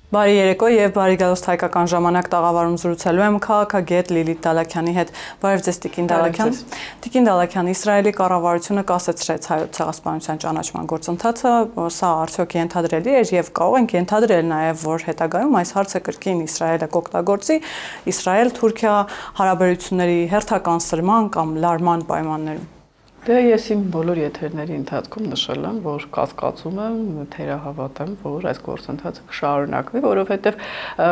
Բարի երեկո եւ բարի գալուստ հայկական ժամանակ տաղավարում զրուցելու եմ քաղաքագետ Լիլիթ Դալաքյանի հետ։ Բարև ձեզ Տիկին Դալաքյան։ Տիկին Դալաքյան, Իսրայելի կառավարությունը կասեցրեց հայոց ցեղասպանության ճանաչման գործընթացը, սա արդյոք ենթադրելի էր եւ կարող ենք ենթադրել նաեւ, որ հետագայում այս հարցը կրկին Իսրայելը կօգտագործի Իսրայել-Թուրքիա հարաբերությունների հերթական սրման կամ լարման պայմաններում։ Դե ես իմ բոլոր եթերների ընթացքում նշել եմ, որ կասկածում եմ, թերահավատ եմ, որ այս գործընթացը կշարունակվի, որովհետև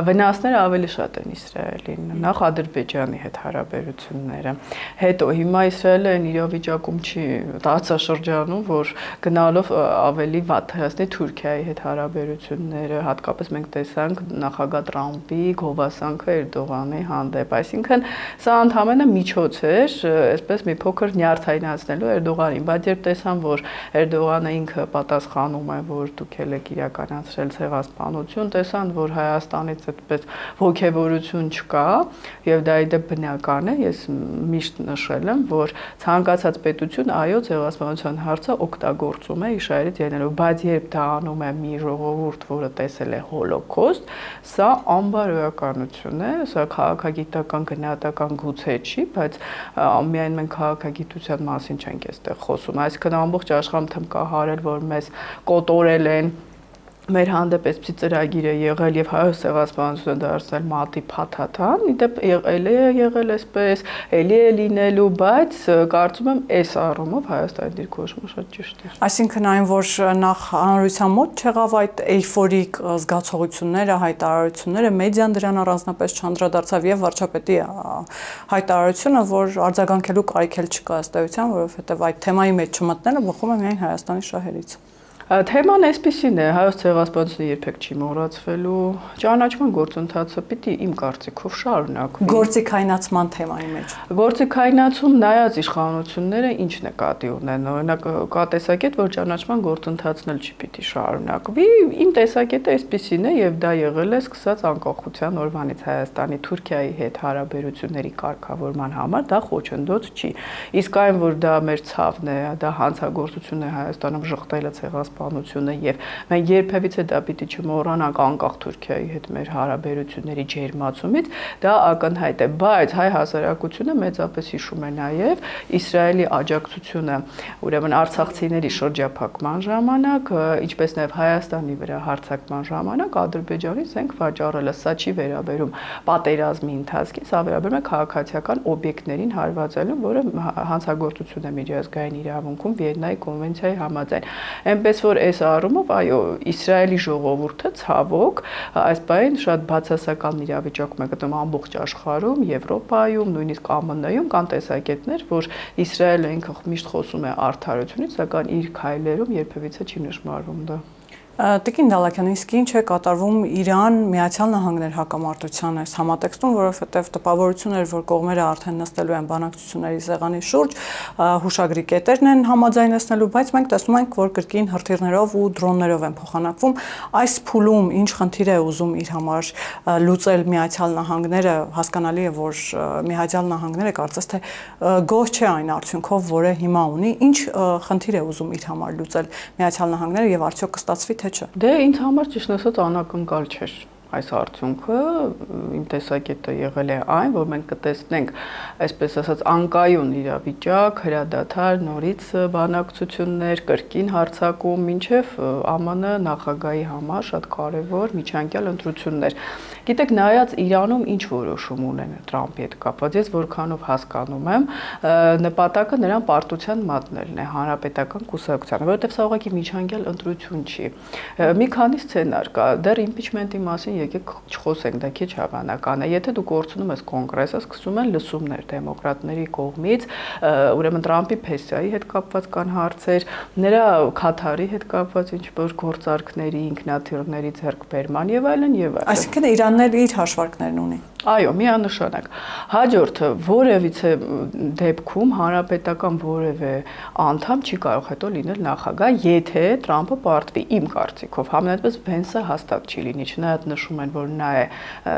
վնասները ավելի շատ են Իսրայելին, նախ Ադրբեջանի հետ հարաբերությունները։ Հետո հիմա Իսրայելը այն իրավիճակում չի տարածաշրջանում, որ գնալով ավելի վատ հասնի Թուրքիայի հետ հարաբերությունները, հատկապես մենք տեսանք նախագահ Տրամպի գովասանքը Էրդողանի հանդեպ, այսինքն սա ընդհանրապես միջոց էր, այսպես մի փոքր նյարդայնացնելու Էրդողանին, բայց երբ տեսան, որ Էրդողանը ինքը պատասխանում է, որ դուք եք իրականացրել ցեղասպանություն, տեսան, որ Հայաստանից այդպես ոգևորություն չկա, եւ դա իդեպ բնական է, ես միշտ նշել եմ, որ ցանկացած պետություն այո ցեղասպանության հարցը օգտագործում է Իսրայելից ելնելով, բայց երբ դա անում է մի ժողովուրդ, որը տեսել է հոլոկոստ, սա անբարոյականություն է, սա քաղաքագիտական գնահատական գուցե չի, բայց միայն մենք քաղաքագիտության մասին չենք այստեղ խոսում, այսինքն ամբողջ աշխարհում թմկահարել, որ մեզ կոտորել են, մեր հանդեպ այսպիսի ծրագիր է եղել եւ հայոց ցեղասպանությունը դարձնել մատի փաթաթան, իդեպ եղել այսպես, էլի է լինելու, բայց կարծում եմ այս առումով Հայաստանի դիրքորոշումը շատ ճիշտ է։ Այսինքն այն, որ նախ հանրության մոտ չեղավ այդ էյֆորիկ զգացողությունները, հայտարարությունները, մեդիան դրան առանձնապես չանդրադարձավ եւ վարչապետի հայտարարությունը, որ արձագանքելու կարիք էլ չկա ըստ էության, որովհետեւ այդ թեմայի մեջ չմտնելը բխում է միայն Հայաստանի շահերից։ Թեման այսպիսին է, հայոց ցեղասպանությունը երբեք չի մոռացվելու, ճանաչման գործընթացը պիտի իմ կարծիքով շարունակվի։ Գործի քայնացման թեմայի մեջ։ Գործի քայնացում նայած իշխանությունները ինչ նկատի ունեն, օրինակ կա տեսակետ, որ ճանաչման գործընթացն էլ չի պիտի շարունակվի, իմ տեսակետը այսպիսին է եւ դա եղել է սկսած անկախության օրվանից Հայաստանի Թուրքիայի հետ հարաբերությունների կարգավորման համար, դա խոչընդոտ չի։ Իսկ այն, որ դա մեր ցավն է, դա հանցագործություն է Հայաստանում ժխտելը ցեղասպանությունը եւ մենք երբևիցե դա պիտի չմոռանանք անկախ Թուրքիայի հետ մեր հարաբերությունների ջերմացումից, դա ակնհայտ է, բայց հայ հասարակությունը մեծապես հիշում է նաեւ Իսրայելի աջակցությունը, ուրեմն արցախցիների շրջափակման ժամանակ, ինչպես նաեւ Հայաստանի վրա հարձակման ժամանակ Ադրբեջանի զենք վաճառելը, սա չի վերաբերում պատերազմի ընթացքին, սա վերաբերում է քաղաքացիական օբյեկտներին հարվածելուն, որը հանցագործություն է միջազգային իրավունքում Վիեննայի կոնվենցիայի համաձայն։ Այնպես որ այս առումով այո Իսրայելի ժողովուրդը ցավոք այս բանին շատ բացասական իրավիճակում է գտնում ամբողջ աշխարհում, Եվրոպայում, նույնիսկ ԱՄՆ-ում կան տեսակետներ, որ Իսրայելը ինքը միշտ խոսում է արդարությունից, սակայն իր քայլերում երբևիցե չի նշмарվում դա։ Տիկին Դալաքյան, իսկ ինչ է կատարվում Իրան-Միացյալ Նահանգներ հակամարտության այս համատեքստում, որովհետև տպավորություն էր, որ կողմերը արդեն նստելու են բանակցությունների սեղանի շուրջ, հուշագրի կետերն են համաձայնեցնելու, բայց մենք տեսնում ենք, որ կրկին հրթիռներով ու դրոններով են փոխանակվում։ Այս փուլում ինչ խնդիր է ուզում իր համար լուծել Միացյալ Նահանգները, հասկանալի է, որ Միացյալ Նահանգները կարծես թե գոհ չէ այն արդյունքով, որը հիմա ունի, ինչ խնդիր է ուզում իր համար լուծել Միացյալ Նահանգները եւ արդյոք կստացվի թե չէ։ Դե ինձ համար ճիշտ ասած անակնկալ չէր այս արդյունքը, իմ տեսակետը եղել է այն, որ մենք կտեսնենք, այսպես ասած, անկայուն իրավիճակ, հրադադար, նորից բանակցություններ, կրկին հարձակում, մինչև ԱՄՆ նախագահի համար շատ կարևոր միջանկյալ ընտրություններ։ Գիտեք, նայած Իրանում ինչ որոշում ունեն Տրամպի հետ կապված, ես որքանով հասկանում եմ, նպատակը նրան պարտության մատնելն է հանրապետական կուսակցությանը, որովհետև սա ուղղակի միջանկյալ ընտրություն չի։ Մի քանի սցենար կա, դեռ իմպիչմենտի մասին եկեք չխոսենք, դա քիչ հավանական է։ Եթե դու կորցնում ես կոնգրեսը, սկսում են լսումներ դեմոկրատների կողմից, ուրեմն Տրամպի փեսայի հետ կապված կան հարցեր, նրա Քաթարի հետ կապված ինչ-որ գործարքների, ինքնաթիռների ձեռքբերման եւ այլն եւ այլն։ Այսինքն Իրանն էլ իր հաշվարկներն ունի։ Այո, միանշանակ։ Հաջորդը որևիցե դեպքում հանրապետական որևէ անդամ չի կարող հետո լինել նախագահ, եթե Տրամպը պարտվի իմ կարծիքով, համենայնպես Վենսը հաստատ չի լինի, չնայած նշում են, որ նա է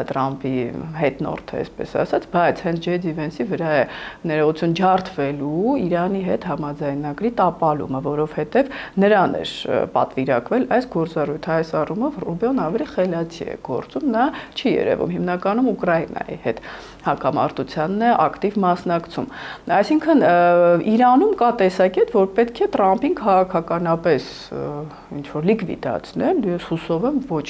Տրամպի հետնորդը, այսպես ասած, բայց հենց Ջեյ Վենսի վրա է ներողություն ջարդվելու Իրանի հետ համաձայնագրի տապալումը, որովհետև նրան էր պատվիրակվել այս գործառույթը, այս առումով Ռուբիոն ավելի խելացի է գործում, նա չի երևում հիմնականում Ուկրաինայի հետ հակամարտությանն է ակտիվ մասնակցում։ Այսինքն Իրանում կա տեսակետ, որ պետք է Տրամպին քաղաքականապես ինչ-որ լիկվիդացնել, ես հուսով եմ ոչ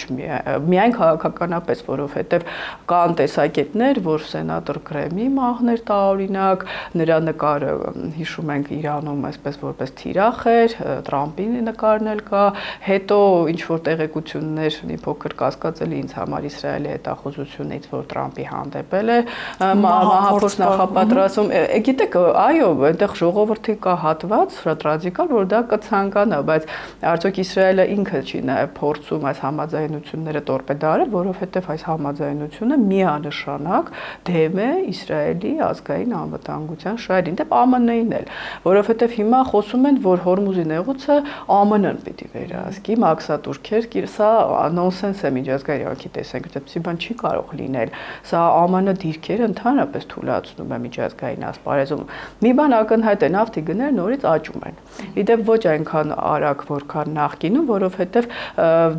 միայն քաղաքականապես, որովհետև կան տեսակետներ, որ սենատոր Գրեմի մահն էր տարօրինակ, նրա նկարը հիշում ենք Իրանում այսպես որպես թիրախ էր, Տրամպի նկարն էլ կա, հետո ինչ-որ տեղեկություններ մի փոքր կասկածելի ինձ համար Իսրայելի հետախուզությունից, որ Տրամպի հանդեպել է մահափորձ նախապատրաստում, գիտեք, այո, այնտեղ ժողովրդի կա հատված շատ ռադիկալ, որ դա կցանկանա, բայց արդյոք Իսրայելը ինքը չի նաև փորձում այս համաձայնությունները տորպեդարել, որովհետև այս համաձայնությունը միանշանակ դեմ է Իսրայելի ազգային անվտանգության շահերին, դեպ ԱՄՆ-ին էլ, որովհետև հիմա խոսում են, որ Հորմուզի նեղուցը ԱՄՆ-ն պիտի վերահսկի, մաքսատուրքեր, սա նոնսենս է միջազգային իրավունքի տեսանկյունից, այդպիսի բան չի կարող լինել, սա ԱՄՆ դիրքերը ընդհանրապես թույլատնում է միջազգային ասպարեզում։ Մի բան ակնհայտ է, նավթի գները նորից աճում են։ Իդեպ ոչ այնքան արագ, որքան նախկինում, որովհետև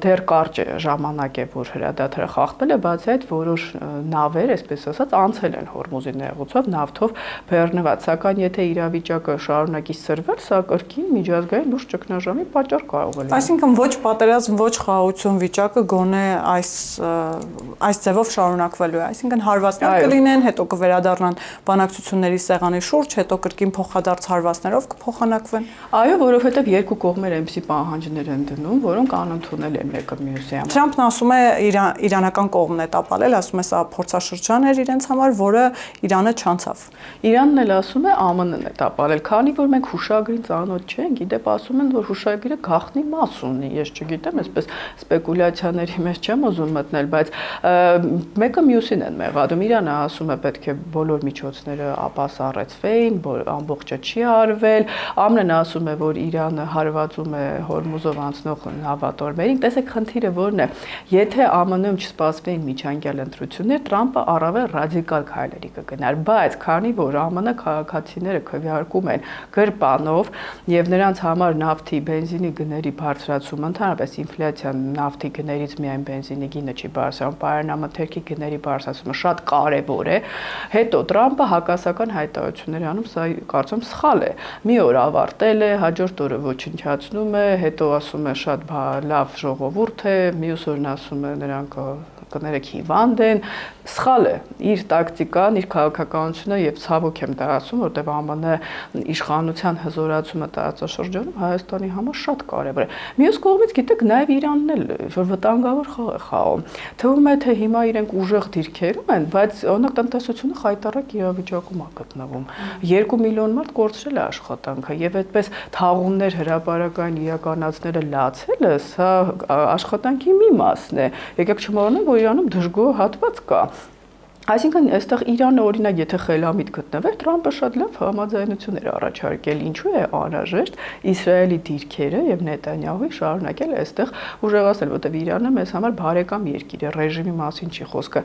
դեռ կարճ ժամանակ է, որ հրադադարը խախտվել է, բացի այդ որոշ նավեր, այսպես ասած, անցել են Հորմուզի նեղուցով, նավթով բեռնված, սակայն եթե իրավիճակը շարունակի սրվել, սա կրկին միջազգային լուրջ ճգնաժամի պատճառ կարող է լինել։ Այսինքն ոչ պատերազմ, ոչ խաղաղություն վիճակը գոնե այս ձևով շարունակվելու է, այսինքն հարվածներ կլինեն, հետո կվերադառնան բանակցությունների սեղանի շուրջ, հետո կրկին փոխադարձ հարվածներով կփոխանակվեն։ Այո, որովհետև երկու կողմեր այնպիսի պահանջներ են դնում, որոնք անընդունել են մեկը մյուսի համար։ Թրամփն ասում է իրանական կողմն է տապալել, ասում է սա փորձաշրջան էր իրենց համար, որը Իրանը չանցավ։ Իրանն էլ ասում է ԱՄՆ-ն է տապալել, քանի որ մենք հուշագրին ծանոթ չենք, իդեպ ասում են, որ հուշագիրը գաղտնի մաս ունի, ես չգիտեմ, այսպես սպեկուլյացիաների մեջ չեմ ուզում մտնել, բայց մեկը մյուսին են մեղադրում։ Իրանը ասում է պետք է բոլոր միջոցները ապասառեցվեին, ամբողջը չի արվել, ԱՄՆ-ն ասում է, որ Իրանը հարվածում է Հորմուզով անցնող նավատորմերին։ Տեսեք, խնդիրը որն է, եթե ԱՄՆ-ում չսպասվեին միջանկյալ ընտրություններ, Տրամպը առավել ռադիկալ քայլերի կգնար, բայց քանի որ ԱՄՆ քաղաքացիները քվեարկում են գրպանով եւ նրանց համար նավթի, բենզինի գների բարձրացումը, ընդհանրապես ինֆլյացիան նավթի գներից միայն բենզինի գինը չի բարձրանում, պայմանամթերքի գների բարձրացումը շատ կարևոր է։ Հետո Տրամպը հակասական հայտարարություններ անում, սա կարծում սխալ է։ Մի օր ավարտել է, հաջորդ օրը ոչնչացնում է, հետո ասում է շատ լավ ժողովուրդ է, մյուս օրն ասում է նրանք կներեք հիվանդ են, սխալ է իր տակտիկան, իր քաղաքականությունը եւ ցավոք եմ դա ասում, որտեղ ԱՄՆ իշխանության հզորացումը տարածաշրջանում Հայաստանի համար շատ կարեւոր է։ Մյուս կողմից գիտեք նաեւ Իրանն էլ որ վտանգավոր խաղ է խաղում։ Թվում է թե հիմա իրենք ուժեղ դիրքերում են, բայց օրինակ տնտեսությունը խայտառակ իրավիճակում է գտնվում։ 2 միլիոն մարդ կորցրել է աշխատանքը եւ այդպես թաղումներ հրապարակային իրականացնելը լացելը, սա աշխատանքի մի մասն է։ Եկեք չմոռանանք, որ Իրանում դժգոհ հատված կա։ Այսինքն, այստեղ Իրանը օրինակ եթե խելամիտ գտնվեր, Տրամպը շատ լավ համաձայնություններ առաջարկել, ինչու է անհրաժեշտ Իսրայելի դիրքերը եւ Նետանյահուի շարունակել այստեղ ուժեղացնել, որտեղ Իրանը մեզ համար բարեկամ երկիր է, ռեժիմի մասին չի խոսքը։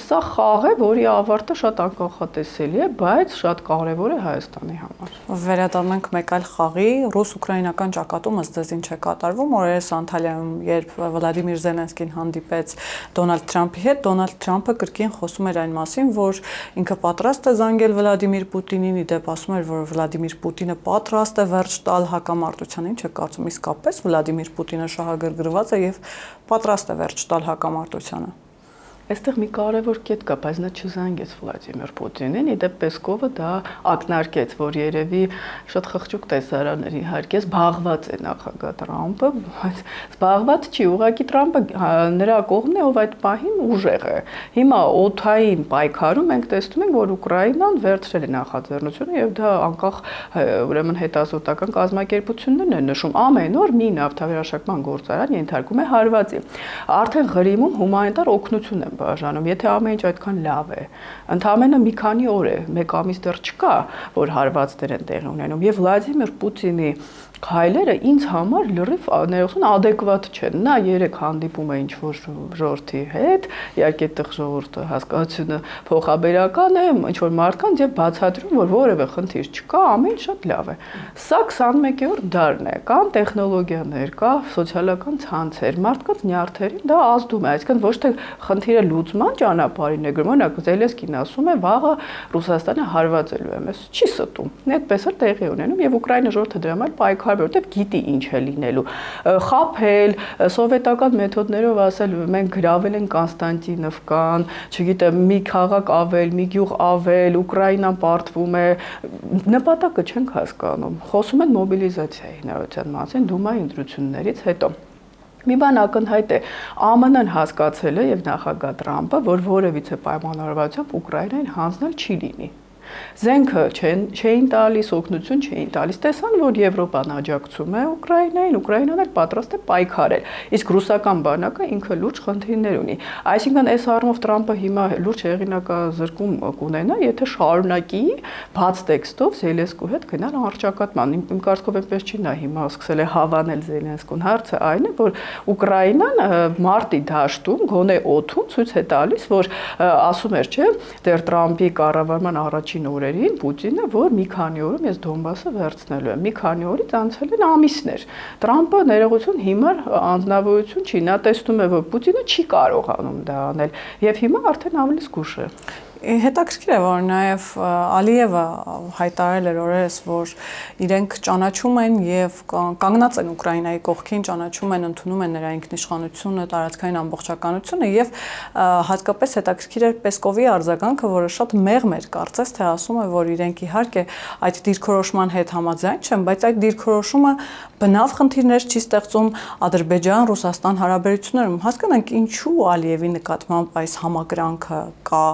Սա խաղ է, որի ավարտը շատ անկախատեսելի է, բայց շատ կարեւոր է Հայաստանի համար։ Վերադառնանք մեկ այլ խաղի, ռուս-ուկրաինական ճակատումը ըստ ինչ է կատարվում, օրերս Անտալիայում, երբ Վլադիմիր Զելենսկին հանդիպեց Դոնալդ Թրամփի հետ, Դոնալդ Թրամփը կրկին խոսում էր այն մասին, որ ինքը պատրաստ է զանգել Վլադիմիր Պուտինին, իդեպ ասում էր, որ Վլադիմիր Պուտինը պատրաստ է վերջ տալ հակամարտության, ինչ է կարծում իսկապես Վլադիմիր Պուտինը շահագրգռված է եւ պատրաստ է վերջ տալ հակամարտությանը։ Այստեղ մի կարևոր կետ կա, բայց նա չզանգեց Վլադիմիր Պուտինին, իդեպ Պեսկովը դա ակնարկեց, որ երևի շատ խղճուկ տեսարան էր իհարկե, զբաղված է նախագահ Տրամպը, բայց զբաղված չի, ուղղակի Տրամպը նրա կողմն է, ով այդ պահին ուժեղ է։ Հիմա օդային պայքարում մենք տեսնում ենք, որ Ուկրաինան վերցրել է նախաձեռնությունը եւ դա անկախ ուրեմն հետազոտական կազմակերպություններն են նշում, ամեն օր մի նավթավերաշակման գործարան ենթարկում է հարվածի։ Արդեն Ղրիմում հումանիտար օգնություն են բաժանում, եթե ամեն ինչ այդքան լավ է, ընդամենը մի քանի օր է, մեկ ամիս դեռ չկա, որ հարվածներ են տեղի ունենում եւ Վլադիմիր Պուտինի հայլերը ինձ համար լրիվ ներողություն adekvat չեն։ Նա երեք հանդիպում է ինչ-որ ժողովրդի հետ, իհարկե այդտեղ ժողովուրդը հասկացությունը փոխաբերական է, ինչ-որ մարդկանց եւ բացատրում, որ որևէ խնդիր չկա, ամեն շատ լավ է։ Սա 21-րդ դարն է, կան տեխնոլոգիաներ, կա սոցիալական ցանցեր, մարդկանց նյարդերին դա ազդում է, այսինքն ոչ թե խնդիրը լուծման ճանապարհին է գրում, օրինակ Զելենսկին ասում է, վաղը Ռուսաստանը հարվածելու է մեզ, չի ստում։ Այդպես էլ տեղի ունենում եւ Ուկրաինա ժողովուրդը դրա համար պայքարում, որովհետեւ գիտի ինչ է լինելու։ Խաբել, սովետական մեթոդներով ասել, մենք գրավել ենք Կոնստանտինովկան, չգիտեմ, մի քաղաք ավել, մի գյուղ ավել, Ուկրաինան պարտվում է, նպատակը չենք հասկանում։ Խոսում են մոբիլիզացիայի հնարավորության մասին դումայի ընտրություններից հետո։ Մի բան ակնհայտ է, ԱՄՆ-ն հասկացել է եւ նախագահ Տրամպը, որ որևիցե պայմանավորվածությամբ Ուկրաինային հանձնել չի լինի։ Զենքը չէին տալիս, օգնություն չէին տալիս, տեսան, որ Եվրոպան աջակցում է Ուկրաինային, Ուկրաինան էլ պատրաստ է պայքարել։ Իսկ ռուսական բանակը ինքը լուրջ խնդիրներ ունի։ Այսինքն այս առումով Տրամպը հիմա լուրջ հեղինակազրկում կունենա, եթե շարունակի բաց տեքստով Զելենսկու հետ գնալ առճակատման։ Իմ կարծիքով այնպես չի, նա հիմա սկսել է հավանել Զելենսկուն։ Հարցը այն է, որ Ուկրաինան մարտի դաշտում, գոնե օդում ցույց է տալիս, որ ասում էր, չէ, դեռ Տրամպի կառավարման առաջին օրերին Պուտինը, որ մի քանի օրում ես Դոնբասը վերցնելու եմ։ Մի քանի օրից անցել են ամիսներ։ Տրամպը ներողություն հիմար անձնավորություն չի, նա տեսնում է, որ Պուտինը չի կարողանում դա անել, եւ հիմա արդեն ավելի զգուշ է։ Հետաքրքիր է, որ նաև Ալիևը հայտարարել էր օրերս, որ իրենք ճանաչում են եւ կանգնած են Ուկրաինայի կողքին, ճանաչում են, ընդունում են նրա ինքնիշխանությունը, տարածքային ամբողջականությունը եւ հատկապես հետաքրքիր էր Պեսկովի արձագանքը, որը շատ մեղմ էր, կարծես թե ասում է, որ իրենք իհարկե այդ դիրքորոշման հետ համաձայն չեն, բայց այդ դիրքորոշումը բնավ խնդիրներ չի ստեղծում Ադրբեջան-Ռուսաստան հարաբերություններում։ Հասկանանք ինչու Ալիևի նկատմամբ այս համակրանքը կա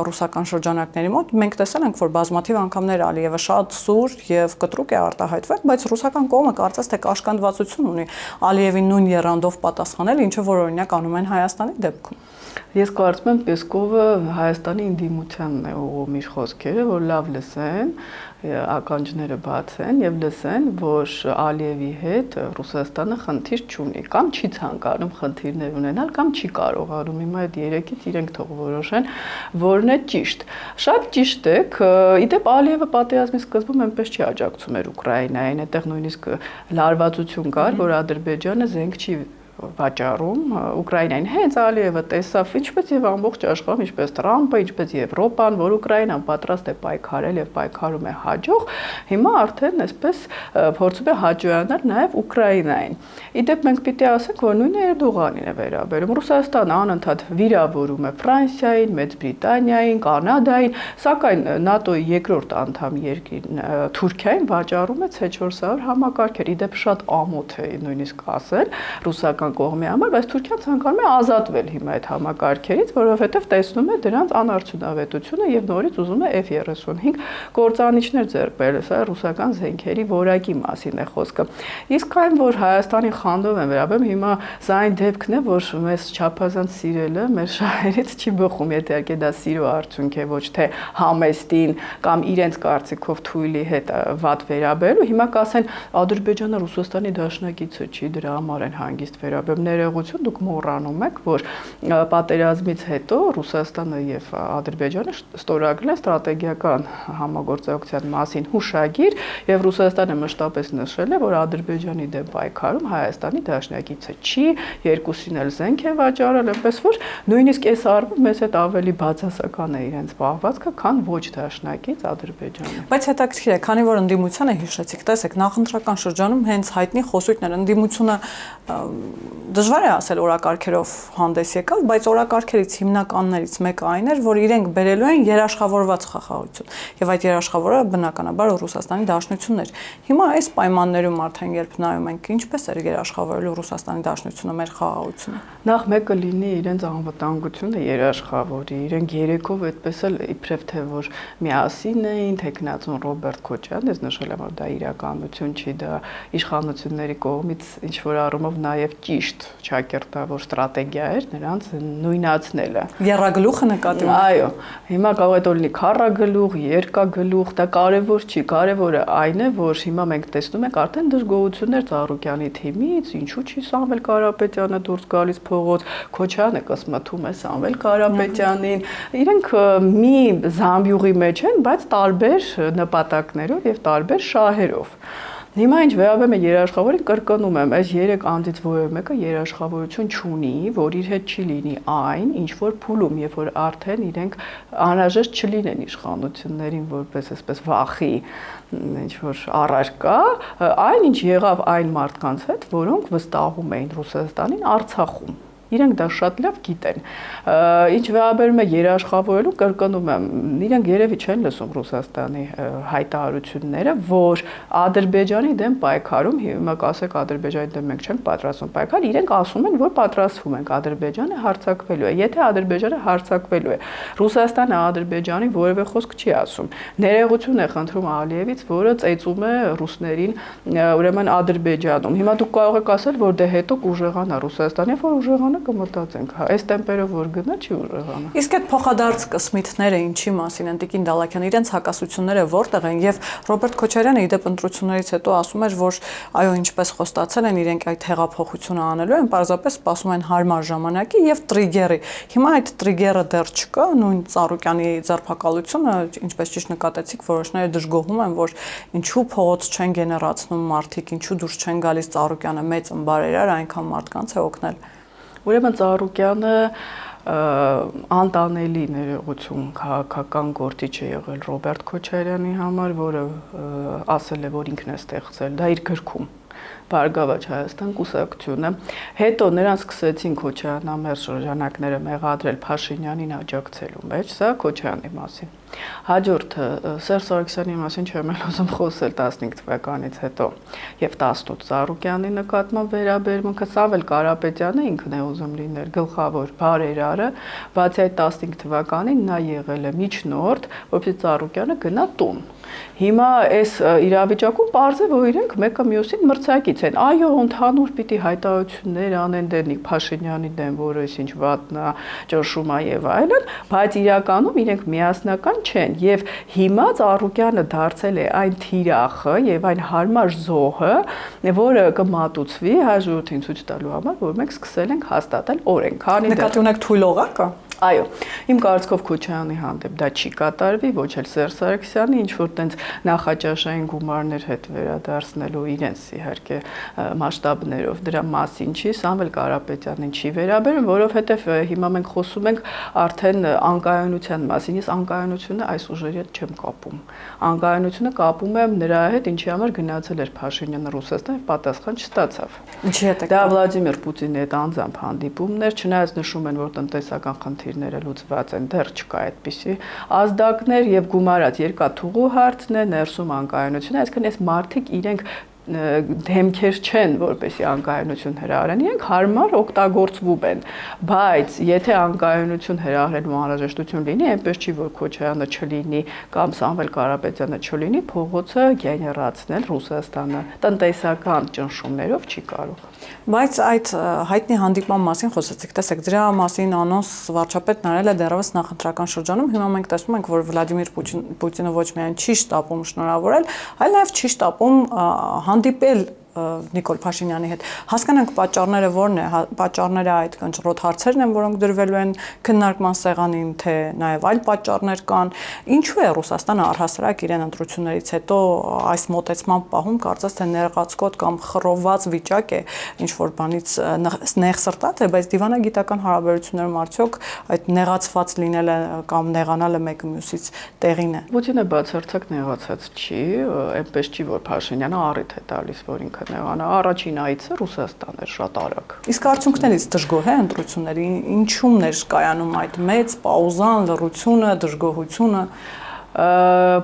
ռուսական շրջանակների մոտ։ Մենք տեսել ենք, որ բազմաթիվ անգամներ Ալիևը շատ սուր եւ կտրուկ է արտահայտվել, բայց ռուսական կողմը կարծես թե կաշկանդվածություն ունի Ալիևին նույն եռանդով պատասխանել, ինչը որ օրինակ անում են Հայաստանի դեպքում։ Ես կարծում եմ Պեսկովը Հայաստանի ինդիմությանն է ուղղում իր խոսքերը, որ լավ լսեն, ականջները բացեն եւ լսեն, որ Ալիևի հետ Ռուսաստանը խնդիր չունի, կամ չի ցանկանում խնդիրներ ունենալ, կամ չի կարողանում։ Հիմա այդ երեքից իրենք թող որոշեն, որն է ճիշտ։ Շատ ճիշտ է, իդեպ Ալիևը պատերազմի սկզբում այնպես չի աջակցում էր Ուկրաինային, այդտեղ նույնիսկ լարվածություն կար, որ Ադրբեջանը զենք չի վաճառում Ուկրաինային։ Հենց Ալիևը տեսավ, ինչպես եւ ամբողջ աշխարհում, ինչպես Տրամպը, ինչպես Եվրոպան, որ Ուկրաինան պատրաստ է պայքարել եւ պայքարում է հաջող, հիմա արդեն այսպես փորձում է հաջողանալ նաեւ Ուկրաինային։ Իդեպ մենք պիտի ասենք, որ նույնը Էրդողանին է վերաբերում։ Ռուսաստանը անընդհատ վիրավորում է Ֆրանսիային, Մեծ Բրիտանիային, Կանադային, սակայն ՆԱՏՕ-ի երկրորդ անդամ երկրին Թուրքիային վաճառում է C400 համակարգեր։ Իդեպ շատ ամոթ է նույնիսկ ասել ռուսական կողմի համար, բայց Թուրքիան ցանկանում է ազատվել հիմա այդ համակարգերից, որովհետև տեսնում է դրանց անարդյունավետությունը եւ նորից ուզում է F-35 կործանիչներ ձեռք բերել, սա ռուսական զենքերի որակի մասին է խոսքը։ Իսկ այն, որ Հայաստանի խանդով են վերաբերում, հիմա սա այն դեպքն է, որ մեզ չափազանց սիրելը մեր շահերից չի բխում, եթե իհարկե դա սիրո արդյունք է, ոչ թե համեստին կամ իրենց կարծիքով թույլի հետ վատ վերաբերելու։ Հիմա կասեն Ադրբեջանը Ռուսաստանի դաշնակիցը չի, դրա համար են հանգիստ ներողություն, դուք մոռանում եք, որ պատերազմից հետո Ռուսաստանը եւ Ադրբեջանը ստորագրել են ստրատեգիական համագործակցության մասին հուշագիր եւ Ռուսաստանը մշտապես նշել է, որ Ադրբեջանի դեմ պայքարում Հայաստանի դաշնակիցը չի, երկուսին էլ զենք է վաճառել, այնպես որ նույնիսկ այս առումով մեզ հետ ավելի բացասական է իրենց պահվածքը, քան ոչ դաշնակից Ադրբեջանը։ Բայց հետաքրքիր է, քանի որ ընդդիմությանը հիշեցիք, տեսեք, նախընտրական շրջանում հենց հայտնի խոսույթներ ընդդիմությունը դժվար է ասել օրակարգերով հանդես եկավ, բայց օրակարգերից հիմնականներից մեկը այն էր, որ իրենք բերելու են երաշխավորված խաղաղություն։ Եվ այդ երաշխավորը բնականաբար Ռուսաստանի Դաշնությունն էր։ Հիմա այս պայմաններում արդեն երբ նայում ենք, ինչպես էր երաշխավորելու Ռուսաստանի Դաշնությունը մեր խաղաղությունը։ Նախ մեկը լինի իրենց անվտանգությունը երաշխավորի, իրենք երեքով այդպես էլ իբրև թե որ միասին էին, թեկնածուն Ռոբերտ Քոչարյանն ես նշել եմ, որ դա իրականություն չի, դա իշխանությունների կողմից ինչ որ առումով նաև ճիշտ ճիշտ ճակերտավոր ստրատեգիա էր նրանց նույնացնելը։ Եռագլուխը նկատի ունի։ Այո, հիմա կարող է լինի քառագլուխ, երկագլուխ, դա կարևոր չի, կարևորը այն է, որ հիմա մենք տեսնում ենք արդեն դժգոհություններ Ծառուկյանի թիմից, ինչու՞ չի Սամվել Կարապետյանը դուրս գալիս փողոց, Քոչարյանը կսմթում է Սամվել Կարապետյանին, իրենք մի զամբյուղի մեջ են, բայց տարբեր նպատակներով եւ տարբեր շահերով։ Հիմա ինչ վերաբերում է երաշխավորին, կրկնում եմ, այս 3 անձից որևէ մեկը երաշխավորություն չունի, որ իր հետ չի լինի այն, ինչ որ փուլում, երբ որ արդեն իրենք անհրաժեշտ չլինեն իշխանություններին որպես այսպես վախի ինչ որ առարկա, այն ինչ եղավ այն մարդկանց հետ, որոնք վստահում էին Ռուսաստանին Արցախում։ Իրենք դա շատ լավ գիտեն։ Ինչ վերաբերում է երաշխավորելու, կրկնում եմ, իրենք երևի չեն լսում Ռուսաստանի հայտարարությունները, որ Ադրբեջանի դեմ պայքարում, հիմա կասեք Ադրբեջանի դեմ մենք չենք պատրաստվում պայքար, իրենք ասում են, որ պատրաստվում ենք, Ադրբեջանը հարձակվելու է։ Եթե Ադրբեջանը հարձակվելու է, Ռուսաստանը Ադրբեջանի որևէ խոսք չի ասում։ Ներողություն է խնդրում Ալիևից, որը ծեծում է ռուսներին, ուրեմն Ադրբեջանում։ Հիմա դուք կարող եք ասել, որ դե հետո կուժեղանա Ռուսաստանը, որ ուժեղանա կմտածենք, այս տեմպերով որ գնա չի ուժեղանա։ Իսկ այդ փոխադարձ կսմիթները ինչի մասին են Տիկին Դալաքյան, իրենց հակասությունները որտեղ են եւ Ռոբերտ Քոչարյանը իդեպ ընտրություններից հետո ասում էր, որ այո, ինչպես խոստացել են իրենք այդ հեղափոխությունը անելու են, պարզապես սպասում են հարմար ժամանակի եւ տրիգերի։ Հիմա այդ տրիգերը դեռ չկա, նույն Ծառուկյանի ձերբակալությունը, ինչպես ճիշտ նկատեցիք, որոշները դժգոհում են, որ ինչու փողոց չեն գեներացնում մարդիկ, ինչու դուրս չեն գալիս Ծառուկյանը մեծ ըմբարերար այնքան մարդկանց է օգնել։ Ուրեմն Ծառուկյանը անտանելի ներողություն քաղաքական գործիչ է եղել Ռոբերտ Քոչարյանի համար, որը ասել է, որ ինքն է ստեղծել, դա իր գրքում Բարգավաճ Հայաստան կուսակցությունը։ Հետո նրանց սկսեցին Քոչարյանամերձ շրջանակները մեղադրել Փաշինյանին աջակցելու մեջ, սա Քոչարյանի մասին։ Հաջորդը Սերժ Սարգսյանի մասին չեմ ուզում խոսել 15 թվականից հետո եւ 18 Ծառուկյանի նկատմամբ վերաբերմունքը Սամվել Կարապետյանը ինքն է ուզում լինել գլխավոր բարերարը, բացի այդ 15 թվականին նա եղել է միջնորդ, որպեսզի Ծառուկյանը գնա տուն։ Հիմա այս իրավիճակում պարզ է, որ իրենք մեկը մյուսին մրցակից են։ Այո, ընդհանուր պիտի հայտարարություններ անեն Դենիկ Փաշինյանի դեմ, որը ինչ վատնա, ճնշում է եւ այլն, բայց իրականում իրենք միասնական չեն եւ հիմա Ծառուկյանը դարձել է այն թիրախը եւ այն հարմար զոհը, որը կմատուցվի հաջորդին ցույց տալու համար, որ մենք սկսել ենք հաստատել օրենք։ Նկատի ունեք թույլ օղակը։ Այո, իմ կարծիքով Քոչարյանի հանդեպ դա չի կատարվի, ոչ էլ Սերժ Սարգսյանի, ինչ որ տենց նախաճաշային գումարներ հետ վերադարձնելու իրենց իհարկե մասշտաբներով դրա մասին չի, Սամվել Կարապետյանին չի վերաբերում, որովհետև հիմա մենք խոսում ենք արդեն անկայունության մասին, ես անկայունությունը այս ուժերի հետ չեմ կապում։ Անկայունությունը կապում եմ նրա հետ, ինչի համար գնացել էր Փաշինյանը Ռուսաստան եւ պատասխան չստացավ։ Ինչի հետ է։ Դա Վլադիմիր Պուտինի հետ անձամբ հանդիպումներ, չնայած նշում են, որ տնտեսական խնդիրները լուծված են, դեռ չկա այդպիսի ազդակներ եւ գումարած երկաթուղու հարցն է, ներսում անկայունությունը, այսինքն այս մարդիկ իրենք դեմքեր չեն, որպեսի անկայունություն հրահրեն, իրենք հարմար օգտագործվում են, բայց եթե անկայունություն հրահրելու անհրաժեշտություն լինի, այնպես չի, որ Քոչարյանը չլինի կամ Սամվել Կարապետյանը չլինի, փողոցը գեներացնել Ռուսաստանը տնտեսական ճնշումներով չի կարող։ Բայց այդ հայտնի հանդիպման մասին խոսեցիք, տեսեք, դրա մասին անոնս վարչապետն արել է դեռևս նախընտրական շրջանում, հիմա մենք տեսնում ենք, որ Վլադիմիր Պուտինը ոչ միայն չի շտապում շնորհավորել, այլ նաև չի շտապում հանդիպել Նիկոլ Փաշինյանի հետ։ Հասկանանք պատճառները որն է, պատճառները այդ կնճռոտ հարցերն են, որոնք դրվելու են քննարկման սեղանին, թե նաև այլ պատճառներ կան։ Ինչու է Ռուսաստանը առհասարակ իրեն ընտրություններից հետո այս մոտեցման պահում կարծես թե նեղացկոտ կամ խռովված վիճակ է, ինչ որ բանից նեղսրտած է, բայց դիվանագիտական հարաբերություններում արդյոք այդ նեղացված լինելը կամ նեղանալը մեկը մյուսից տեղին է։ Պուտինը բացարձակ նեղացած չի, այնպես չի, որ Փաշինյանը առիթ է տալիս, որ ինքը նեղանա, առաջին այցը Ռուսաստան էր շատ արագ։ Իսկ արդյունքներից դժգոհ է ընտրությունների, ինչու՞մն էր կայանում այդ մեծ պաուզան, լռությունը, դժգոհությունը։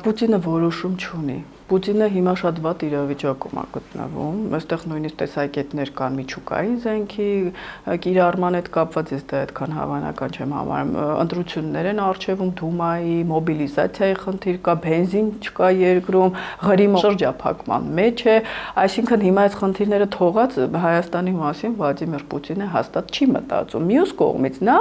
Պուտինը որոշում չունի։ Պուտինը հիմա շատ վատ իրավիճակում է գտնվում, այստեղ նույնիսկ տեսակետներ կան միջուկային զենքի կիրառման հետ կապված, ես դա այդքան հավանական չեմ համարում, ընտրություններ են արժևում Դումայի, մոբիլիզացիայի խնդիր կա, բենզին չկա երկրում, Ղրիմը շրջափակման մեջ է, այսինքն հիմա այս խնդիրները թողած Հայաստանի մասին Վլադիմիր Պուտինը հաստատ չի մտածում։ Մյուս կողմից նա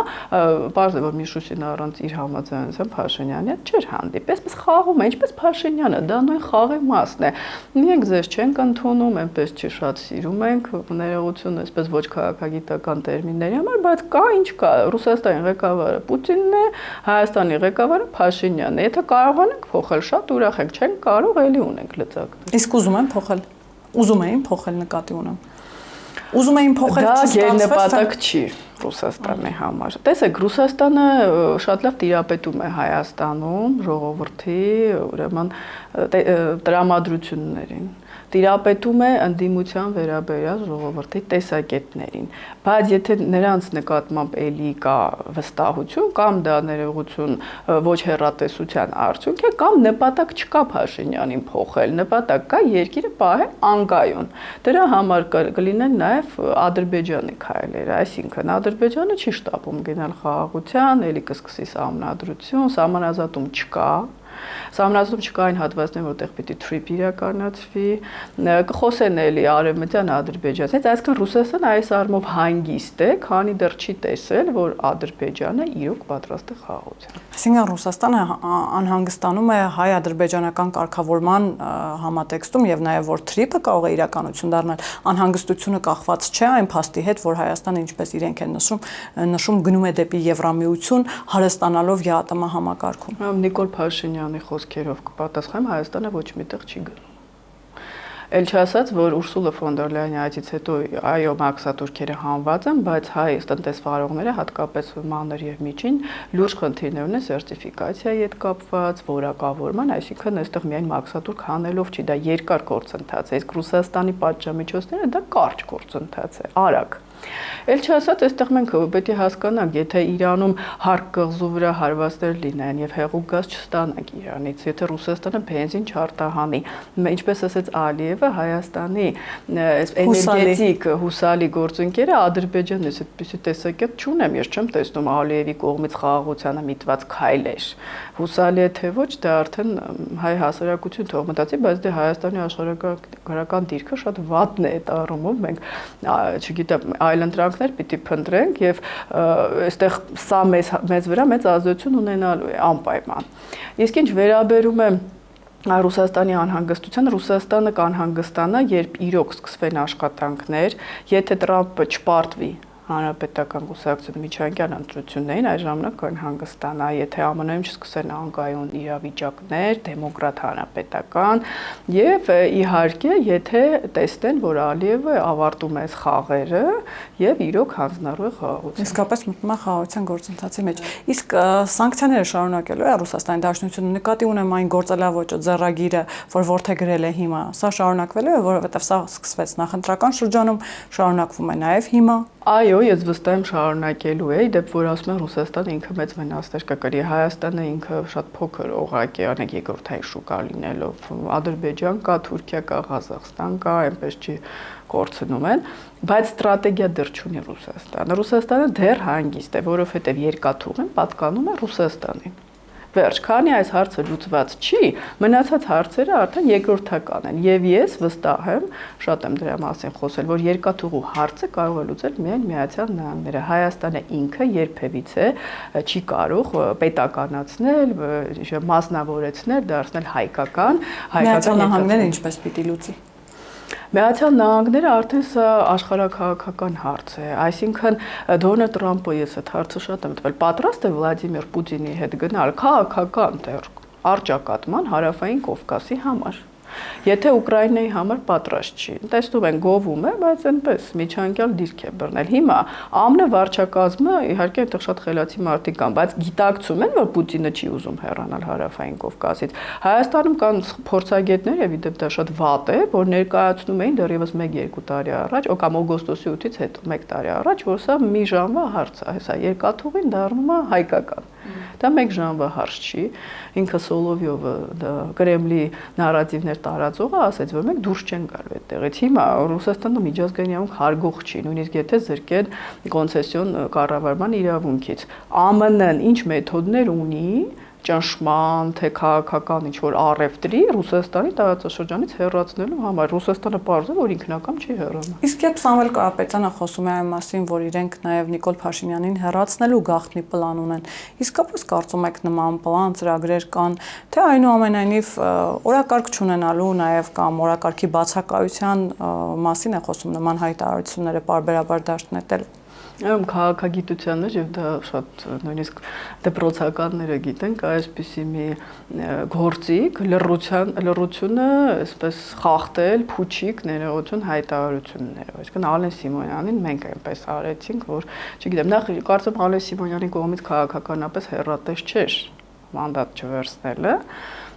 պարզ է, որ Միշուշին առանց իր համաձայնության Փաշինյանի հետ չէր հանդիպել, այսպես խաղում է, ինչպես Փաշինյանը, դա նույն խաղի մասն է։ Մենք ձեզ չենք ընդունում, այնպես չի շատ սիրում ենք, ներողություն, այսպես ոչ քաղաքագիտական տերմինների համար, բայց կա ինչ կա, Ռուսաստանի ղեկավարը Պուտինն է, Հայաստանի ղեկավարը Փաշինյանն է։ Եթե կարողանանք փոխել, շատ ուրախ ենք, չենք կարող, էլի ունենք լծակներ։ Իսկ ուզում են փոխել։ Ուզում էին փոխել նկատի ունեմ։ Ուզում էին փոխել դա գերնպատակ չի Ռուսաստանի համար։ Տեսեք, Ռուսաստանը շատ լավ տիրապետում է Հայաստանում ժողովրդի, ուրեմն տրամադրություններին, տիրապետում է ընդդիմության վերաբերյալ ժողովրդի տեսակետներին, բայց եթե նրանց նկատմամբ էլի կա վստահություն կամ դա ներողություն ոչ հեռատեսության արդյունք է, կամ նպատակ չկա Փաշինյանին փոխել, նպատակ կա երկիրը պահել անկայուն։ Դրա համար կլինեն նաև Ադրբեջանի քայլերը, այսինքն Ադրբեջանը չի շտապում գնալ խաղաղության, էլի կսկսի սահմանադրություն, սահմանազատում չկա։ Սահմանազատում չկա այն հատվածներում, որտեղ պիտի թրիփ իրականացվի, կխոսեն էլի արևմտյան Ադրբեջանից, այսինքն Ռուսաստանը այս առումով հանգիստ է, քանի դեռ չի տեսել, որ Ադրբեջանը իրոք պատրաստ է խաղաղության։ Այսինքն Ռուսաստանը անհանգստանում է հայ-ադրբեջանական կարգավորման համատեքստում եւ նաեւ որ թրիփը կարող է իրականություն դառնալ, անհանգստությունը կախված չէ այն փաստի հետ, որ Հայաստանը ինչպես իրենք են նշում գնում է դեպի Եվրամիություն, հարստանալով ԵԱՏՄ համակարգում։ Նիկոլ Փաշինյանի խոսքերով կպատասխանեմ, Հայաստանը ոչ միտեղ չի գնում։ Էլ չասած, որ Ուրսուլա ֆոն դեր Լայանի այցից հետո այո մաքսատուրքերը հանված են, բայց հայ տնտեսվարողները հատկապես մանր եւ միջին լուրջ խնդիրներ ունեն սերտիֆիկացիայի հետ կապված, որակավորման, այսինքն այստեղ միայն մաքսատուրք հանելով չի, դա երկար գործընթաց է, իսկ Ռուսաստանի պատժամիջոցները դա կարճ գործընթաց է, արագ։ Էլ չասած, այստեղ մենք պետք է հասկանանք, եթե Իրանում հարկ կղզու վրա հարվածներ լինեն եւ հեղուկ գազ չստանանք Իրանից, եթե Ռուսաստանը բենզին չարտահանի, ինչպես ասաց Ալիևը, Հայաստանի էներգետիկ հուսալի գործընկերը Ադրբեջանից այդպիսի տեսակետ չունեմ, ես չեմ տեսնում Ալիևի կողմից խաղաղությանը միտված քայլեր։ Հուսալի է թե ոչ, դա արդեն հայ հասարակություն թող մտածի, բայց դե Հայաստանի աշխարհագրական դիրքը շատ վատն է այդ առումով, մենք չգիտեմ այլընտրանքներ պիտի փնտրենք եւ այստեղ սա մեզ վրա մեծ ազդեցություն ունենալու է անպայման։ Իսկ ինչ վերաբերում է Ռուսաստանի անհանգստության, Ռուսաստանը կանհանգստանա, երբ իրոք սկսվեն աշխատանքներ, եթե Տրամպը չպարտվի հանրապետական կուսակցության միջանկյալ ընտրություններին, այս ժամանակ կանհանգստանա, եթե ԱՄՆ-ում չսկսեն անկայուն իրավիճակներ, դեմոկրատ հանրապետական եւ իհարկե, եթե տեսնեն, որ Ալիևը ավարտում է խաղերը եւ իրոք հանձնառու է խաղաղության։ Իսկապես մտնում է խաղաղության գործընթացի մեջ։ Իսկ սանկցիաները շարունակելու է Ռուսաստանի Դաշնությունը, նկատի ունեմ այն գործելավոճը, ձեռագիրը, որ որդեգրել է հիմա, սա շարունակվելու է, որովհետեւ սա սկսվեց նախընտրական շրջանում, շարունակվում է նաեւ հիմա։ Այո, ես վստահ եմ շարունակելու է, դեպ որ ասում են Ռուսաստանը ինքը մեծ վնասներ կկրի, Հայաստանը ինքը շատ փոքր օղակ է, անեք երկրորդային շուկա լինելով, Ադրբեջան կա, Թուրքիա կա, Ղազախստան կա, այնպես չի կորցնում են, բայց ստրատեգիա դեռ չունի Ռուսաստանը։ Ռուսաստանը դեռ հանգիստ է, որովհետև երկաթուղին պատկանում է Ռուսաստանին։ Վերջ, քանի այս հարցը լուծված չի, մնացած հարցերը արդեն երկրորդական են եւ ես վստահ եմ, շատ եմ դրա մասին խոսել, որ երկաթուղու հարցը կարող է լուծել միայն Միացյալ Նահանգները։ Հայաստանը ինքը երբևիցե չի կարող պետականացնել, մասնավորեցնել, դարձնել հայկական Միացյալ Նահանգները ինչպես պիտի լուծի։ Միացյալ Նահանգները արդեն սա աշխարհաքաղաքական հարց է, այսինքն Դոնալդ Տրամպը ես այդ հարցը շատ եմ տվել, պատրաստ է Վլադիմիր Պուտինի հետ գնալ քաղաքական տեղ առճակատման Հարավային Կովկասի համար։ Եթե Ուկրաինայի համար պատրաստ չի, տեսնում են գովում է, բայց այնպես միջանկյալ դիրք է բռնել։ Հիմա ԱՄՆ վարչակազմը իհարկե այդտեղ շատ խելացի մարդիկ կան, բայց գիտակցում են, որ Պուտինը չի ուզում հեռանալ Հարավային Կովկասից։ Հայաստանում կան փորձագետներ եւ իդեպ դա շատ վատ է, որ ներկայացնում էին դեռևս 1-2 տարի առաջ, կամ օգոստոսի 8-ից հետո 1 տարի առաջ, որ սա մի ժամվա հարց է, հեսա երկաթուղին դառնում է հայկական։ Դա մեկ ժամվա հարց չի։ Ինքը Սոլովյովը Կրեմլի նարատիվներ տարածողը ասաց, որ մենք դուրս չեն գալու այդտեղից։ Հիմա Ռուսաստանը միջազգային իրավունք հարգող չի, նույնիսկ եթե զրկեն կոնցեսիոն կառավարման իրավունքից։ ԱՄՆ-ն ինչ մեթոդներ ունի ճնշման, թե քաղաքական ինչ-որ առևտրի Ռուսաստանի տարածաշրջանից հեռացնելու համար։ Ռուսաստանը պարզ է, որ ինքնակամ չի հեռանա։ Իսկ երբ Սամվել Կարապետյանը խոսում է այն մասին, որ իրենք նաև Նիկոլ Փաշինյանին հեռացնելու գաղտնի պլան ունեն, իսկապես կարծում եք նման պլան, ծրագրեր կան, թե այնուամենայնիվ օրակարգ չունենալու նաև կամ օրակարգի բացակայության մասին է խոսում նման հայտարարությունները պարբերաբար դաշտ նետել։ Այո, քաղաքագիտության մեջ եւ դա շատ նույնիսկ դպրոցականները գիտեն, կա այսպիսի մի գործիք լռությունը, այսպես խախտել, փուչիկ ներողություն հայտարարություններով։ Այսինքն Ալեն Սիմոնյանին մենք այնպես արեցինք, որ չգիտեմ, նախ կարծում Ալեն Սիմոնյանի կողմից քաղաքականապես հեռատես չէր մանդատ չվերցնելը։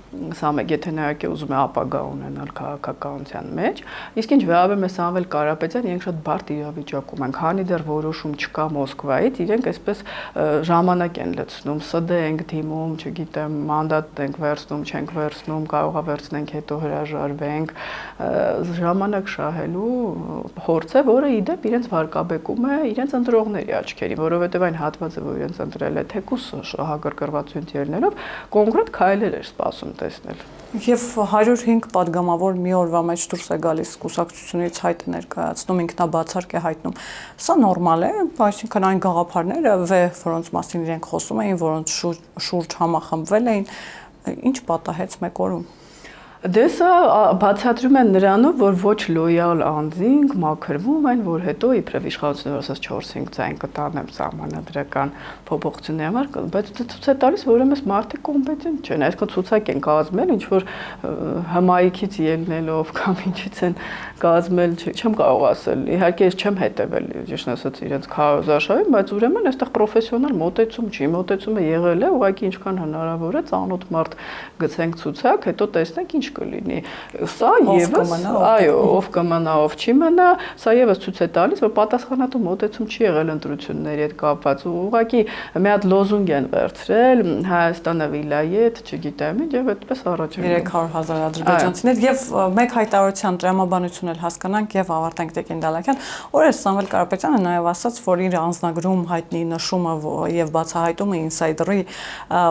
Սա մեկ եթե նայեք ուզում է ապագա ունենալ քաղաքականության մեջ, իսկ ինչ վերաբերում է Սամվել Կարապետյան, իրենք շատ բարդ իրավիճակում են, քանի դեռ որոշում չկա Մոսկվայից, իրենք այսպես ժամանակ են լցնում, ՍԴ ենք դիմում, չգիտեմ, մանդատ ենք վերցնում, չենք վերցնում, կարող է վերցնենք, հետո հրաժարվենք, ժամանակ շահելու փորձ է, որը իդեպ իրենց վարկաբեկում է իրենց ընտրողների աչքերին, որովհետև այն հատվածը, որ իրենց ընտրել է թեկուս շահագրգռվածություն տերներով, կոնկրետ քայլեր էր սպասում տեսնել։ Եվ 105 падգամավոր մի օրվա մեջ դուրս է գալիս կուսակցությունից հայտ է ներկայացնում, ինքնաբացարկ է հայտնում։ Սա նորմալ է, այսինքն այն գաղափարները, որոնց մասին իրենք խոսում էին, որոնց շուրջ համախմբվել էին, ինչ պատահեց մեկ օրում։ Դե սա բացատրում են նրանով, որ ոչ լոյալ անձինք մաքրվում են, որ հետո իբրև իշխանությունը ասած 4-5 ձայն կտանեմ սահմանադրական փոփոխությունների համար, բայց դա ցույց է տալիս, որ ուրեմն մարդիկ կոմպետենտ չեն, այսինքն ցուցակ են կազմել, ինչ որ հմայքից ելնելով կամ ինչից են կազմել, չեմ կարող ասել։ Իհարկե ես չեմ հետևել, ճիշտ ասած, իրենց քարոզարշավին, բայց ուրեմն այստեղ պրոֆեսիոնալ մոտեցում չի, մոտեցումը եղել է, ուղղակի ինչքան հնարավոր է ծանոթ մարդ գցենք ցուցակ, հետո տեսնենք ինչ կլինի։ Սա եւս, այո, ով կմնա, ով չի մնա, սա եւս ցույց է տալիս, որ պատասխանատու մոտեցում չի եղել ընտրությունների հետ կապված։ Ուղղակի մի հատ լոզունգ են վերցրել, Հայաստանը վիլայետ, չգիտեմ, եւ այդպես առաջ են 300,000 ադրբեջանցիներ եւ մեկ հայտարարության տրամաբանություն էլ հասկանանք եւ ավարտենք Տեկին Դալաքյան։ Օրես Սամվել Կարապետյանը նաեւ ասաց, որ իր անձնագրում հայտնի նշումը եւ բացահայտումը ինսայդերի,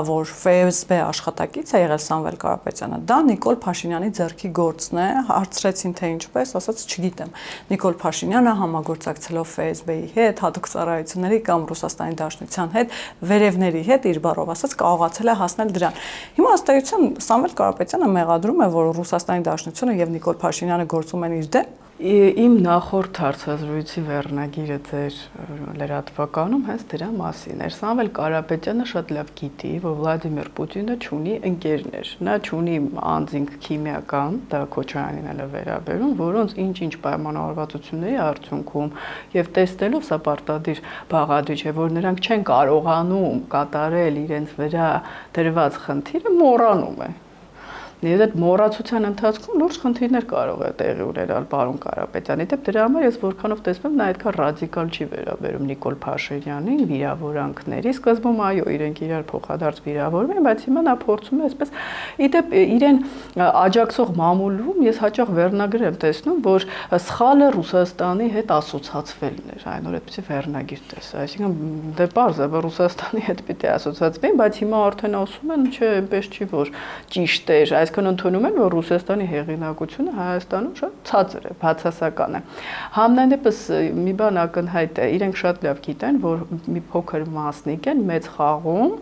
որ FSB աշխատակից է եղել Սամվել Կարապետյանը, դա Նիկոլ Փաշինյանի ձեռքի գործն է, հարցրեցին թե ինչպես, ասաց չգիտեմ։ Նիկոլ Փաշինյանը համագործակցելով FSB-ի հետ, հատուկ ծառայությունների կամ Ռուսաստանի Դաշնության հետ, վերևների հետ իր բառով ասած կարողացել է հասնել դրան։ Հիմա ըստ էության Սամվել Կարապետյանը մեղադրում է, որ Ռուսաստանի Դաշնությունը եւ Նիկոլ Փաշինյանը գործում են իր դեմ։ Իմ նախորդ հարցազրույցի վերնագիրը ձեր լրատվականում հենց դրա մասին էր։ Սամվել Կարապետյանը շատ լավ գիտի, որ Վլադիմիր Պուտինը ունի ընկերներ։ Նա ունի անձինք քիմիական, դա Քոչարյանին էլ է վերաբերում, որոնց ինչ-ինչ պայմանավորվածությունների արդյունքում եւ տեսնելով սա պարտադիր բաղադրիչ է, որ նրանք չեն կարողանում կատարել իրենց վրա դրված խնդիրը, մոռանում է։ Եվ այդ մոռացության ընթացքում լուրջ խնդիրներ կարող է տեղի ունենալ պարոն Կարապետյանի դեպ դրա համար ես որքանով տեսնում եմ նա այդքան ռադիկալ չի վերաբերում Նիկոլ Փաշինյանին վիրավորանքների սկզբում այո իրենք իրար փոխադարձ վիրավորում են բայց հիմա նա փորձում է այսպես իդեպ իրեն աջակցող մամուլում ես հաճախ վերնագրեր եմ տեսնում որ սխալը Ռուսաստանի հետ ասոցացվելն էր այն օր այդպեսի վերնագիր տեսա այսինքն դե պարզ է որ Ռուսաստանի հետ պիտի ասոցացվեն բայց հիմա արդեն ասում են չէ այնպես չի որ ճիշտ էր այսքան ընդունում են, որ Ռուսաստանի հեղինակությունը Հայաստանում շատ ցածր է, բացասական է։ Համենայն դեպս մի բան ակնհայտ է, իրենք շատ լավ գիտեն, որ մի փոքր մասնիկ են մեծ խաղում,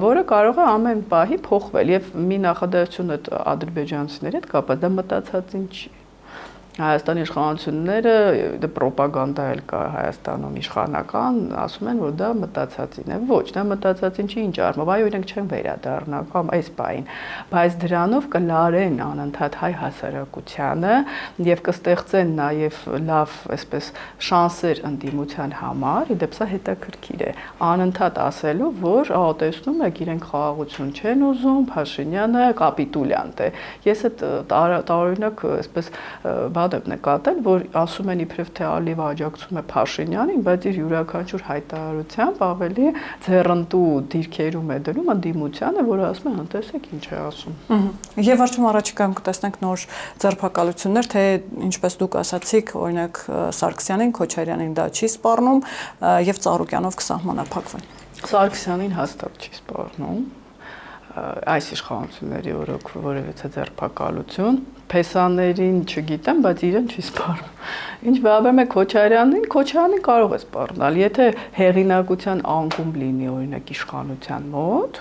որը կարող է ամեն պահի փոխվել եւ մի նախադասություն այդ ադրբեջանցիների հետ կապված դա մտածածին չի։ Հայաստանի իշխանությունները դա ռոպագանդա էլ կա Հայաստանում իշխանական, ասում են, որ դա մտածածին է։ Ոչ, դա մտածածին չի ինչ արմով, այո, իրենք չեն վերադառնա կամ այս բային, բայց դրանով կլարեն անընդհատ հայ հասարակությանը եւ կստեղծեն նաեւ լավ, այսպես շանսեր ընդդիմության համար, իդեպ սա հետաքրքիր է։ Անընդհատ ասելու, որ տեսնում եք, իրենք խաղաղություն չեն ուզում, Փաշինյանը կապիտուլյանտ է։ Ես այդ տարօրինակ, այսպես շատ եմ նկատել, որ ասում են իբրև թե Ալիևը աջակցում է Փաշինյանին, բայց իր յուրաքանչյուր հայտարարությամբ ավելի ձեռնտու դիրքերում է դնում ընդդիմությանը, որը ասում է տեսեք ինչ է ասում։ Եվ արդյոք առաջիկայում կտեսնենք նոր ձեռնարկություններ, թե ինչպես դուք ասացիք, օրինակ Սարգսյանին, Քոչարյանին դա չի սպառնում եւ Ծառուկյանով կսահմանափակվեն։ Սարգսյանին հաստատ չի սպառնում այս իշխանությունների օրոք որևէ ձեռնարկություն, Փեսաներին չգիտեմ, բայց իրեն չի սպառնում։ Ինչ վերաբերում է Քոչարյանին, Քոչարյանին կարող է սպառնալ, եթե հեղինակության անկում լինի օրինակ իշխանության մոտ,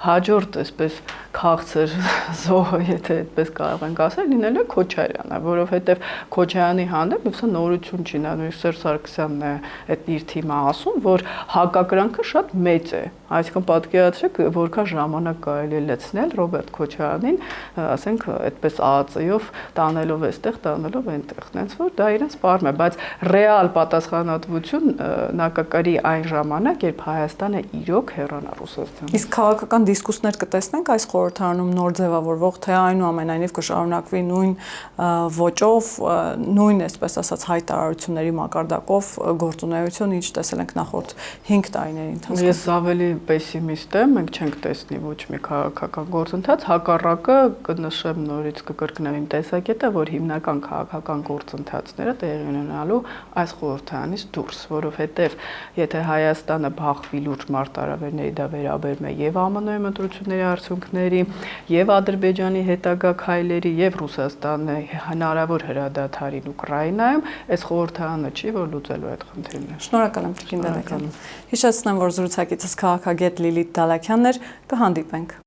հաջորդ այսպես քաղցր զոհը, եթե այդպես կարող ենք ասել, լինել է Քոչարյանը, որովհետև Քոչարյանի հանդեպ ուսա նորություն չի, նույնիսկ Սերժ Սարգսյանն է այդ իր թիմը ասում, որ հակակրանքը շատ մեծ է, այսինքն պատկերացրեք, որքան ժամանակ կարելի է լցնել Ռոբերտ Քոչարյանին, ասենք այդպես ԱԱԾ-ով տանելով այստեղ, տանելով այնտեղ, հենց որ դա իրեն սպառնում է, բայց ռեալ պատասխանատվություն նա կկրի այն ժամանակ, երբ Հայաստանը իրոք հեռանա Ռուսաստանից։ Իսկ քաղաքական դիսկուրսներ կտեսնենք այս խորհրդարանում նոր ձևավորվող, թե այնուամենայնիվ կշարունակվի նույն ոճով, նույն, այսպես ասած, հայտարարությունների մակարդակով գործունեություն, ինչ տեսել ենք նախորդ 5 տարիների ընթացքում։ Ես ավելի պեսիմիստ եմ, մենք չենք տեսնի ոչ մի քաղաքական գործընթաց, հակառակը կնշեմ նորից կկրկնեմ իմ տեսակետը, որ հիմնական քաղաքական գործընթացները տեղի ունենալու այս խորհրդարանից դուրս, որովհետև եթե Հայաստանը բախվի լուրջ մարտահրավերների, դա վերաբերում է եւ ԱՄՆ-ի ընտրությունների արդյունքների, եւ Ադրբեջանի հետագա քայլերի, եւ Ռուսաստանի հնարավոր հրադադարին Ուկրաինայում, այս խորհրդարանը չի, որ լուծելու այդ խնդիրները։ Շնորհակալ եմ, Տիկին Դալաքյան։ Հիշեցնեմ, որ զրուցակիցս քաղաքագետ Լիլիթ Դալաքյանն էր, կհանդիպենք։